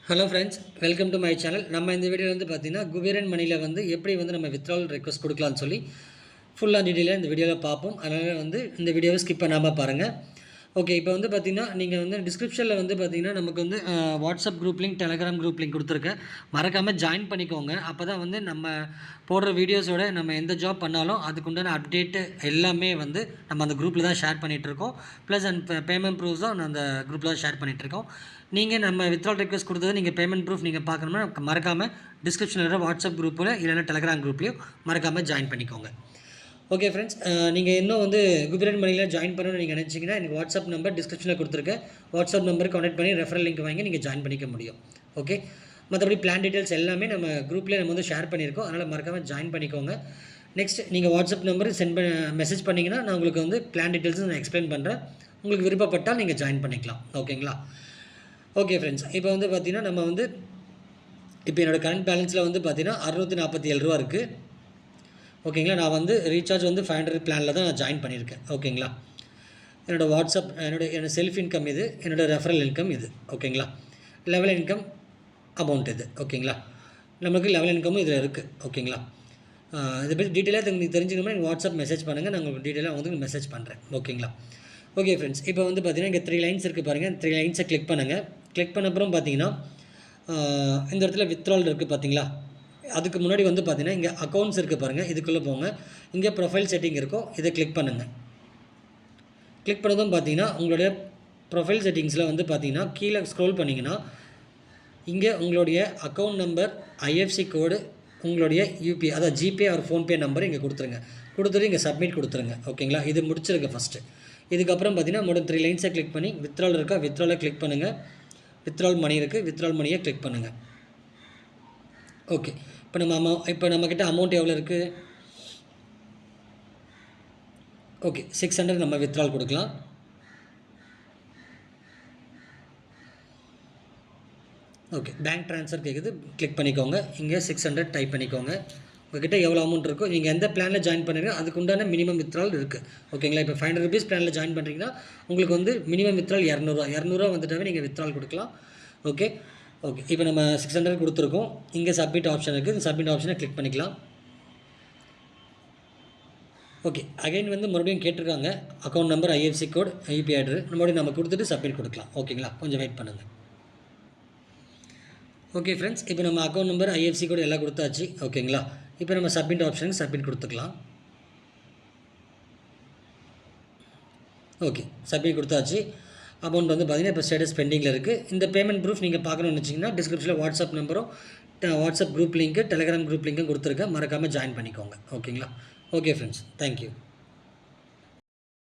Hello friends, welcome to my channel. நம்ம இந்த வீடியோவில் வந்து பார்த்தீங்கன்னா குபேரன் மணியில் வந்து எப்படி வந்து நம்ம வித்ட்ரால் ரெக்வஸ்ட் கொடுக்கலான்னு சொல்லி ஃபுல்லாக டீட்டெயிலாக இந்த வீடியோவில் பார்ப்போம். அதனால் வந்து இந்த வீடியோவை ஸ்கிப் பண்ணாமல் பாருங்கள். ஓகே, இப்போ வந்து பார்த்தீங்கன்னா நீங்கள் வந்து டிஸ்கிரிப்ஷனில் வந்து பார்த்தீங்கன்னா நமக்கு வந்து WhatsApp group link, Telegram group link கொடுத்துருக்கேன். மறக்காமல் ஜாயின் பண்ணிக்கோங்க. அப்போ தான் வந்து நம்ம போடுற வீடியோஸோட நம்ம எந்த ஜாப் பண்ணாலும் அதுக்குண்டான அப்டேட்டு எல்லாமே வந்து நம்ம அந்த குரூப்பில் தான் ஷேர் பண்ணிகிட்ருக்கோம். ப்ளஸ் அண்ட் பேமெண்ட் ப்ரூஃப்ஸும் அந்த குரூப்பில் தான் ஷேர் பண்ணிகிட்ருக்கோம். நீங்கள் நம்ம வித்ட்ரால் ரெக்வஸ்ட் கொடுத்தது நீங்கள் பேமெண்ட் ப்ரூஃப் நீங்கள் பார்க்கணும்னா மறக்காமல் டிஸ்கிரிப்ஷனில் இருக்கிற வாட்ஸ்அப் குரூப்பில் இல்லைனா டெலகிராம் குரூப்லேயும் மறக்காமல் ஜாயின் பண்ணிக்கோங்க. ஓகே ஃப்ரெண்ட்ஸ், நீங்கள் இன்னும் வந்து குபேரன் மணியில் ஜாயின் பண்ணணும்னு நீங்கள் நினச்சிங்கன்னா எனக்கு வாட்ஸ்அப் நம்பர் டிஸ்கிரிப்ஷனில் கொடுத்துருக்கேன். வாட்ஸ்அப் நம்பருக்கு கான்டெக்ட் பண்ணி ரெஃபரல் லிங்க் வாங்கி நீங்கள் ஜாயின் பண்ணிக்க முடியும். ஓகே, மற்றபடி பிளான் டீட்டெயில்ஸ் எல்லாமே நம்ம குரூப்லேயே நம்ம வந்து ஷேர் பண்ணியிருக்கோம். அதனால் மறக்காமல் ஜாயின் பண்ணிக்கோங்க. நெக்ஸ்ட் நீங்கள் வாட்ஸ்அப் நம்பருக்கு மெசேஜ் பண்ணிங்கன்னா நான் உங்களுக்கு வந்து பிளான் டீட்டெயில்ஸ் நான் எக்ஸ்பிளைன் பண்ணுறேன். உங்களுக்கு விருப்பப்பட்டால் நீங்கள் ஜாயின் பண்ணிக்கலாம். ஓகேங்களா? ஓகே ஃப்ரெண்ட்ஸ், இப்போ வந்து பார்த்திங்கன்னா நம்ம வந்து இப்போ என்னோடய கரண்ட் பேலன்ஸில் வந்து பார்த்திங்கன்னா 647 ரூபா இருக்குது. ஓகேங்களா? நான் வந்து ரீசார்ஜ் வந்து 500 பிளானில் தான் நான் ஜாயின் பண்ணியிருக்கேன். ஓகேங்களா? என்னோடய வாட்ஸ்அப் என்னோடய செல்ஃப் இன்கம் இது, என்னோடய ரெஃபரல் இன்கம் இது. ஓகேங்களா? லெவல் இன்கம் அமௌண்ட் இது. ஓகேங்களா? நமக்கு லெவல் இன்கமும் இதில் இருக்குது. ஓகேங்களா? இதை பற்றி டீட்டெயிலாக நீங்கள் தெரிஞ்சுக்கணும்னா எனக்கு வாட்ஸ்அப் மெசேஜ் பண்ணுங்கள். நான் உங்களுக்கு டீட்டெயிலாக வந்து மெசேஜ் பண்ணுறேன். ஓகேங்களா? ஓகே ஃப்ரெண்ட்ஸ், இப்போ வந்து பார்த்திங்கன்னா இங்கே 3 லைன்ஸ் இருக்குது பாருங்கள். 3 லைன்ஸை கிளிக் பண்ணுங்கள். கிளிக் பண்ண அப்புறம் பார்த்தீங்கன்னா இந்த இடத்துல வித்ட்ரால் இருக்குது பார்த்தீங்களா? அதுக்கு முன்னாடி வந்து பார்த்தீங்கன்னா இங்கே அக்கௌண்ட்ஸ் இருக்குது பாருங்கள். இதுக்குள்ளே போங்க. இங்கே ப்ரொஃபைல் செட்டிங் இருக்கும். இதை கிளிக் பண்ணுங்கள். கிளிக் பண்ணதும் பார்த்தீங்கன்னா உங்களுடைய ப்ரொஃபைல் செட்டிங்ஸில் வந்து பார்த்தீங்கன்னா கீழே ஸ்க்ரோல் பண்ணிங்கன்னா இங்கே உங்களுடைய அக்கௌண்ட் நம்பர், ஐஎஃப்சி கோடு, உங்களுடைய யூபிஐ அதாவது ஜிபே ஆர் ஃபோன்பே நம்பர் இங்கே கொடுத்துருங்க. கொடுத்துட்டு இங்கே சப்மிட் கொடுத்துருங்க. ஓகேங்களா? இது முடிச்சிருங்க ஃபஸ்ட்டு. இதுக்கப்புறம் பார்த்தீங்கன்னா மொத்தம் 3 லைன்ஸை கிளிக் பண்ணி வித்ட்ரால் இருக்கா, வித்ட்ராலை கிளிக் பண்ணுங்கள். வித்ட்ரால் மணி இருக்குது, வித்ட்ரால் மணியை கிளிக் பண்ணுங்கள். ஓகே, இப்போ நம்மக்கிட்ட அமௌண்ட் எவ்வளோ இருக்குது? ஓகே, 600 நம்ம வித்ட்ரால் கொடுக்கலாம். ஓகே, பேங்க் ட்ரான்ஸ்ஃபர் கேட்குது, கிளிக் பண்ணிக்கோங்க. இங்கே 600 டைப் பண்ணிக்கோங்க. உங்கள்கிட்ட எவ்வளோ அமௌண்ட் இருக்கோ, நீங்கள் எந்த பிளானில் ஜாயின் பண்ணுறீங்க அதுக்கு உண்டான மினிமம் வித்ட்ரால் இருக்குது. ஓகேங்களா? இப்போ 500 ருபீஸ் பிளானில் ஜாயின் பண்ணுறீங்கன்னா உங்களுக்கு வந்து மினிமம் வித்ட்ரால் 200 வந்துட்டாவே நீங்கள் வித்ட்ரால் கொடுக்கலாம். ஓகே ஓகே, இப்போ நம்ம 600 கொடுத்துருக்கோம். இங்கே சப்மிட் ஆப்ஷன் இருக்குது. இந்த சப்மிட் ஆப்ஷனை கிளிக் பண்ணிக்கலாம். ஓகே, அகைன் வந்து மறுபடியும் கேட்டிருக்காங்க account number, IFSC code, UPI address. மறுபடியும் நம்ம கொடுத்துட்டு சப்மிட் கொடுக்கலாம். ஓகேங்களா? கொஞ்சம் வெயிட் பண்ணுங்கள். ஓகே ஃப்ரெண்ட்ஸ், இப்போ நம்ம அக்கௌண்ட் நம்பர், ஐஎஃப்சி கோட் எல்லாம் கொடுத்தாச்சு. ஓகேங்களா? இப்போ நம்ம சப்மிட் ஆப்ஷனுக்கு சப்மிட் கொடுத்துக்கலாம். ஓகே, சப்மிட் கொடுத்தாச்சு. அமௌண்ட் வந்து பார்த்திங்கன்னா இப்போ ஸ்டேட்டஸ் பெண்டிங்கில் இருக்குது. இந்த பேமெண்ட் ப்ரூஃப் நீங்கள் பார்க்கணும்னு வச்சிங்கன்னா டிஸ்கிரிப்ஷனில் வாட்ஸ்அப் நம்பரும் WhatsApp group link, Telegram group லிங்க்கும் கொடுத்துருக்கேன். மறக்காமல் ஜாயின் பண்ணிக்கோங்க. ஓகேங்களா? Okay friends, thank you.